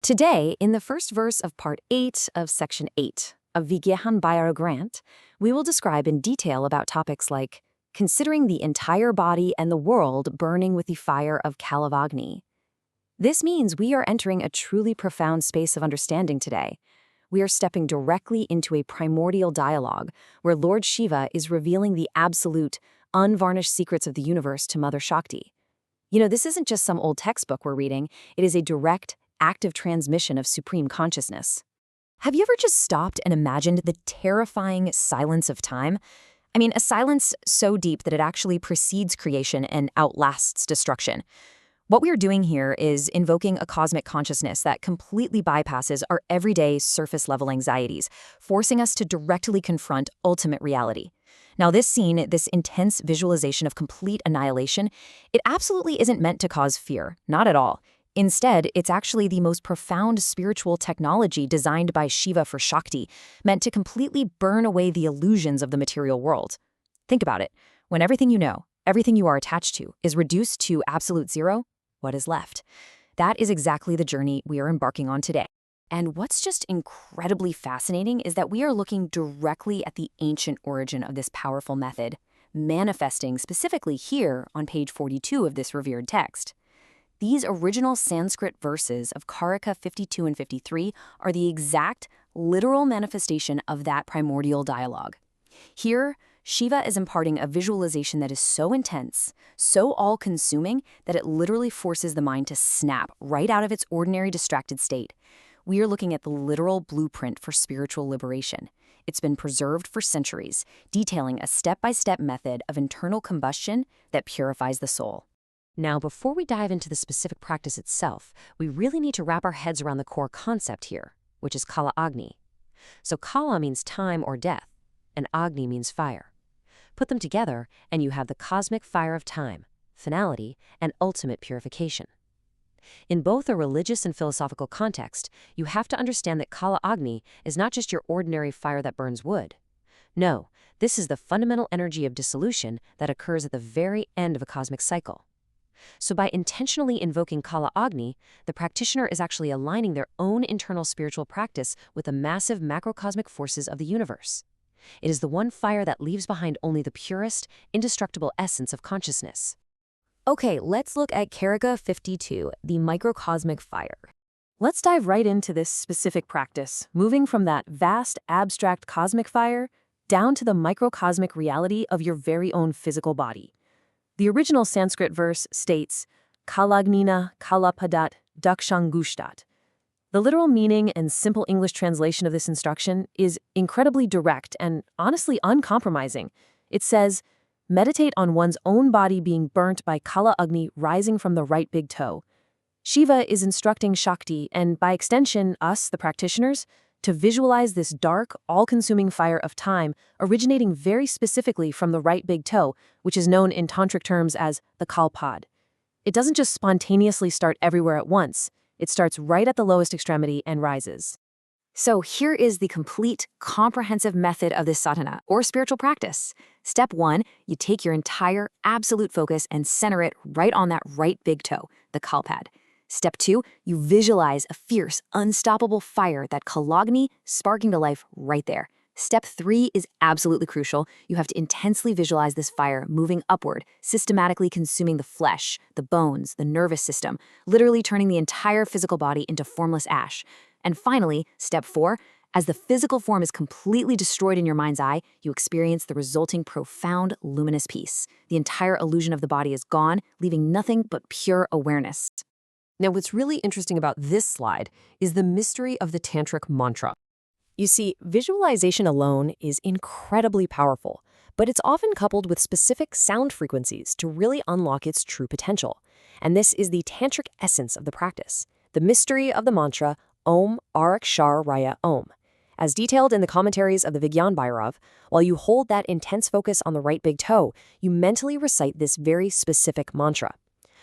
Today, in the first verse of Part 8 of Section 8 of Vigyan Bhairav Grant, we will describe in detail about topics like considering the entire body and the world burning with the fire of Kalavagni. This means we are entering a truly profound space of understanding today. We are stepping directly into a primordial dialogue where Lord Shiva is revealing the absolute, unvarnished secrets of the universe to Mother Shakti. This isn't just some old textbook we're reading, it is a direct, active transmission of supreme consciousness. Have you ever just stopped and imagined the terrifying silence of time? A silence so deep that it actually precedes creation and outlasts destruction. What we are doing here is invoking a cosmic consciousness that completely bypasses our everyday surface-level anxieties, forcing us to directly confront ultimate reality. Now, this scene, this intense visualization of complete annihilation, it absolutely isn't meant to cause fear, not at all. Instead, it's actually the most profound spiritual technology designed by Shiva for Shakti, meant to completely burn away the illusions of the material world. Think about it. When everything you know, everything you are attached to, is reduced to absolute zero, what is left? That is exactly the journey we are embarking on today. And what's just incredibly fascinating is that we are looking directly at the ancient origin of this powerful method, manifesting specifically here on page 42 of this revered text. These original Sanskrit verses of Karika 52 and 53 are the exact, literal manifestation of that primordial dialogue. Here, Shiva is imparting a visualization that is so intense, so all-consuming, that it literally forces the mind to snap right out of its ordinary distracted state. We are looking at the literal blueprint for spiritual liberation. It's been preserved for centuries, detailing a step-by-step method of internal combustion that purifies the soul. Now, before we dive into the specific practice itself, we really need to wrap our heads around the core concept here, which is Kala Agni. So Kala means time or death, and Agni means fire. Put them together, and you have the cosmic fire of time, finality, and ultimate purification. In both a religious and philosophical context, you have to understand that Kala Agni is not just your ordinary fire that burns wood. No, this is the fundamental energy of dissolution that occurs at the very end of a cosmic cycle. So by intentionally invoking Kala Agni, the practitioner is actually aligning their own internal spiritual practice with the massive macrocosmic forces of the universe. It is the one fire that leaves behind only the purest, indestructible essence of consciousness. Okay, let's look at Karika 52, the microcosmic fire. Let's dive right into this specific practice, moving from that vast, abstract cosmic fire down to the microcosmic reality of your very own physical body. The original Sanskrit verse states, Kalagnina kalapadat dakshangushtat. The literal meaning and simple English translation of this instruction is incredibly direct and honestly uncompromising. It says, meditate on one's own body being burnt by Kala Agni rising from the right big toe. Shiva is instructing Shakti, and by extension, us, the practitioners, to visualize this dark, all-consuming fire of time originating very specifically from the right big toe, which is known in Tantric terms as the Kalpad. It doesn't just spontaneously start everywhere at once. It starts right at the lowest extremity and rises. So here is the complete, comprehensive method of this sadhana, or spiritual practice. Step 1, you take your entire absolute focus and center it right on that right big toe, the Kalpad. Step 2, you visualize a fierce, unstoppable fire, that Kalagni, sparking to life right there. Step 3 is absolutely crucial. You have to intensely visualize this fire moving upward, systematically consuming the flesh, the bones, the nervous system, literally turning the entire physical body into formless ash. And finally, step 4, as the physical form is completely destroyed in your mind's eye, you experience the resulting profound, luminous peace. The entire illusion of the body is gone, leaving nothing but pure awareness. Now, what's really interesting about this slide is the mystery of the Tantric mantra. You see, visualization alone is incredibly powerful, but it's often coupled with specific sound frequencies to really unlock its true potential. And this is the Tantric essence of the practice, the mystery of the mantra Om Arakshar Raya Om. As detailed in the commentaries of the Vigyan Bhairav, while you hold that intense focus on the right big toe, you mentally recite this very specific mantra.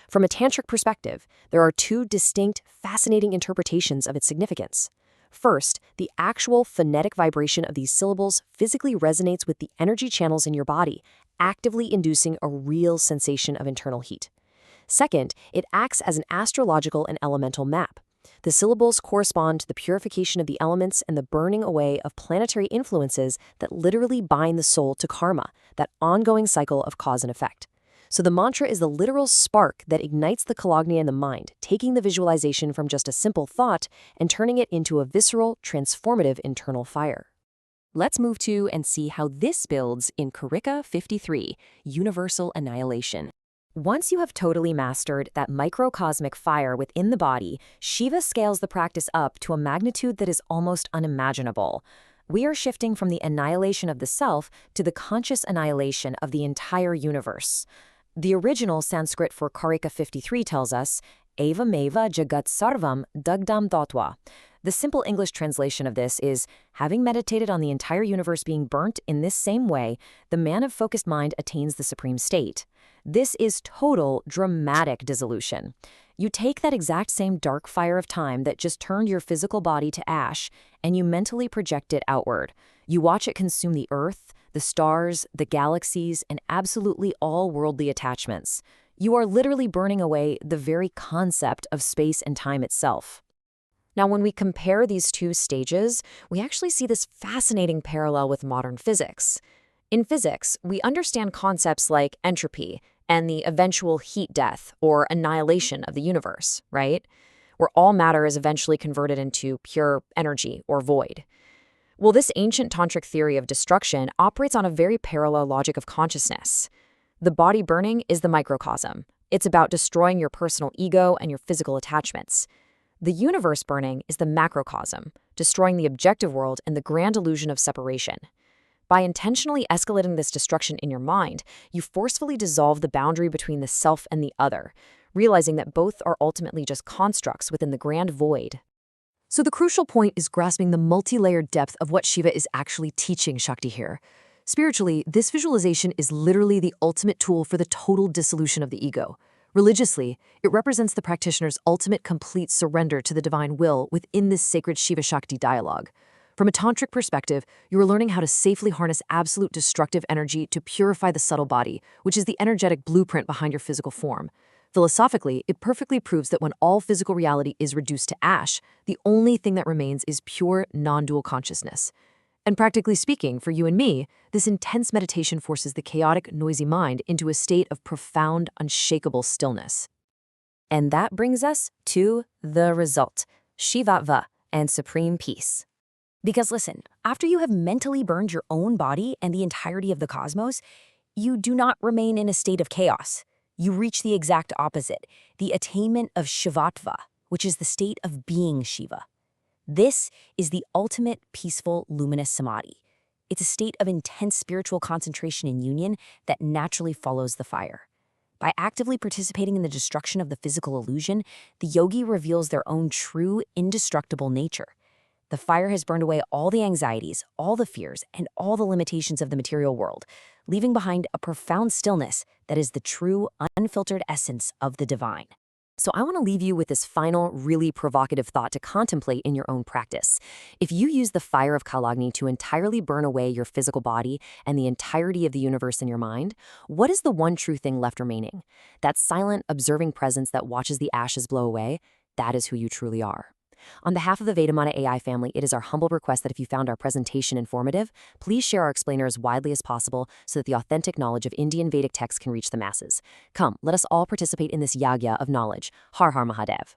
From a tantric perspective, there are two distinct, fascinating interpretations of its significance. First, the actual phonetic vibration of these syllables physically resonates with the energy channels in your body, actively inducing a real sensation of internal heat. Second, it acts as an astrological and elemental map. The syllables correspond to the purification of the elements and the burning away of planetary influences that literally bind the soul to karma, that ongoing cycle of cause and effect. So the mantra is the literal spark that ignites the kalagni in the mind, taking the visualization from just a simple thought and turning it into a visceral, transformative internal fire. Let's move to and see how this builds in Karika 53, Universal Annihilation. Once you have totally mastered that microcosmic fire within the body, Shiva scales the practice up to a magnitude that is almost unimaginable. We are shifting from the annihilation of the self to the conscious annihilation of the entire universe. The original Sanskrit for Karika 53 tells us, Eva meva jagat sarvam dagdam dhatva. The simple English translation of this is, having meditated on the entire universe being burnt in this same way, the man of focused mind attains the supreme state. This is total, dramatic dissolution. You take that exact same dark fire of time that just turned your physical body to ash, and you mentally project it outward. You watch it consume the earth, the stars, the galaxies, and absolutely all worldly attachments. You are literally burning away the very concept of space and time itself. Now, when we compare these two stages, we actually see this fascinating parallel with modern physics. In physics, we understand concepts like entropy and the eventual heat death or annihilation of the universe, right? Where all matter is eventually converted into pure energy or void. Well, this ancient tantric theory of destruction operates on a very parallel logic of consciousness. The body burning is the microcosm. It's about destroying your personal ego and your physical attachments. The universe burning is the macrocosm, destroying the objective world and the grand illusion of separation. By intentionally escalating this destruction in your mind, you forcefully dissolve the boundary between the self and the other, realizing that both are ultimately just constructs within the grand void. So the crucial point is grasping the multi-layered depth of what Shiva is actually teaching Shakti here. Spiritually, this visualization is literally the ultimate tool for the total dissolution of the ego. Religiously, it represents the practitioner's ultimate complete surrender to the divine will within this sacred Shiva-Shakti dialogue. From a tantric perspective, you are learning how to safely harness absolute destructive energy to purify the subtle body, which is the energetic blueprint behind your physical form. Philosophically, it perfectly proves that when all physical reality is reduced to ash, the only thing that remains is pure, non-dual consciousness. And practically speaking, for you and me, this intense meditation forces the chaotic, noisy mind into a state of profound, unshakable stillness. And that brings us to the result, Shivatva and supreme peace. Because listen, after you have mentally burned your own body and the entirety of the cosmos, you do not remain in a state of chaos. You reach the exact opposite, the attainment of Shivatva, which is the state of being Shiva. This is the ultimate peaceful, luminous samadhi. It's a state of intense spiritual concentration and union that naturally follows the fire. By actively participating in the destruction of the physical illusion, the yogi reveals their own true, indestructible nature. The fire has burned away all the anxieties, all the fears, and all the limitations of the material world, leaving behind a profound stillness that is the true, unfiltered essence of the divine. So I want to leave you with this final, really provocative thought to contemplate in your own practice. If you use the fire of Kalagni to entirely burn away your physical body and the entirety of the universe in your mind, what is the one true thing left remaining? That silent, observing presence that watches the ashes blow away, that is who you truly are. On behalf of the Vedmata AI family, it is our humble request that if you found our presentation informative, please share our explainer as widely as possible so that the authentic knowledge of Indian Vedic texts can reach the masses. Come, let us all participate in this yagya of knowledge. Har Har Mahadev.